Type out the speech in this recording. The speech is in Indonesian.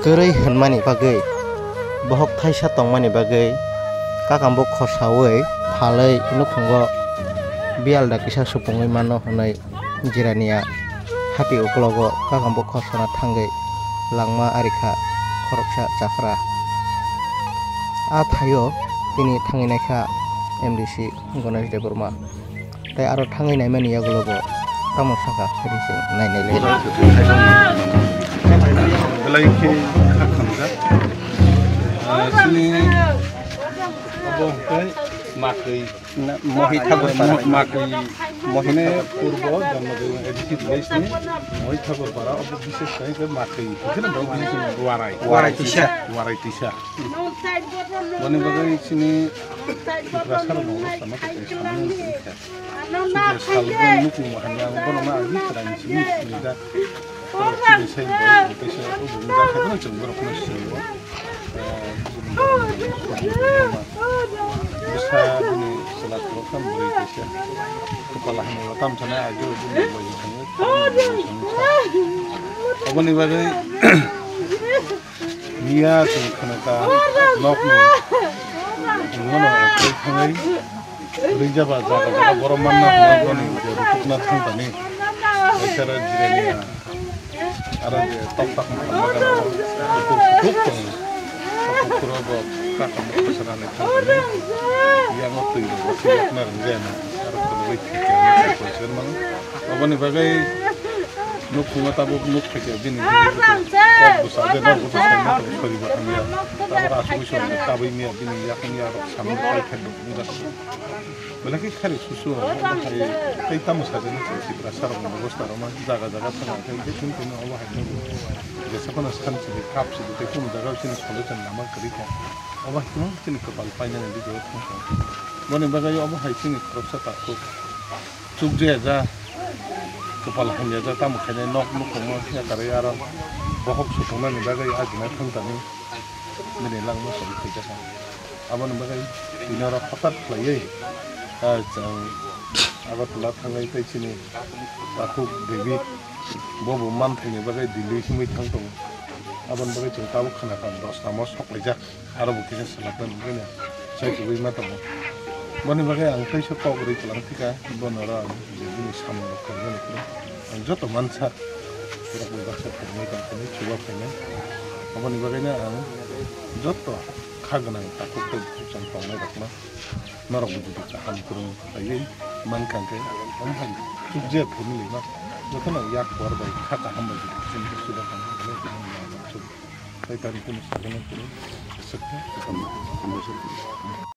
Kerai henmani bagai bohok thaisa tongmani bagai kakambok khosawai phalai nukhungo bialda kisa supungoi mano honai jirania hati uklogo kakambok khosana thangai langma arikha khoroksa chakra a thayo tini thangai naikha MDC Ganesh Deborma tai aro thangai naimani yagulobo tamo saka phedising nainai le belai-ke khamja sini abo kai makai mohi thagor makai mohine purbo janmadiন edit leisni mohi thagor para abo bishesh kai ke makai kene bogini warai tisha boni bagai sini prasar mo sama ke samun ke salgo nuku mohanya bono ma agi trani sini da Ini saya bawa ke sana, aku belum dah kerana cuma berapa semua. Bisa ini salat program beri ke sana. Kepala hanya tam sana aja udah bagi sana. Apa ni bagai niat kena ta nok ni. Mana aku tengah beri jawab jaga borong mana nak ni jadi tukna tentang ni. Cara jirenya. Ada di top makan itu kurang kakak pesanan itu yang waktu itu masih ngerjain harus terlebih kerja pesan mang apa nih bagai nuk bunga tabu nuk kerja bini kok besar deh nak butuh sama tuh peribahasa dia tahu rasa usul tabu ini bini yakin ya sama kali kedua mudah belaki kali susu hari tamu saja nih si perasaan orang bagus taruh mah jaga-jaga tengah kayak gitu pun Allah itu biasa kan asal sih kap sih itu pun jaga sini sekolah dan nama kerja Allah itu sini kepala panjang yang dijual tuh mana bagai Allah hai sini kerja takut sukses aja kepala hanya aja tamu kayaknya nok kamu ya karya orang bohong susunan bagai aja nih tentang ini menilang masuk kerja sana apa nih bagai ini orang pakat lagi agar telat hangai tai sini aku dewi bobo manthani bagai dili simi thangtong aban bagai chung tabu khana kan dos namos sok lejak aro bukisnya selatan begini saya kuwi mata mo bani bagai ang tai sok ri kelang tika bonora ini sama kan ini ang joto mansa kira kira bahasa ini kan ini coba pengen aban bagainya ang joto kaganang takut tuh sampang mereka mah narok begitu caham turun ayi man kangke amhan sujud pemilih mah betul nak yak keluar dari kata hamba begitu sini sudah kan saya tadi pun sebenarnya seseknya kita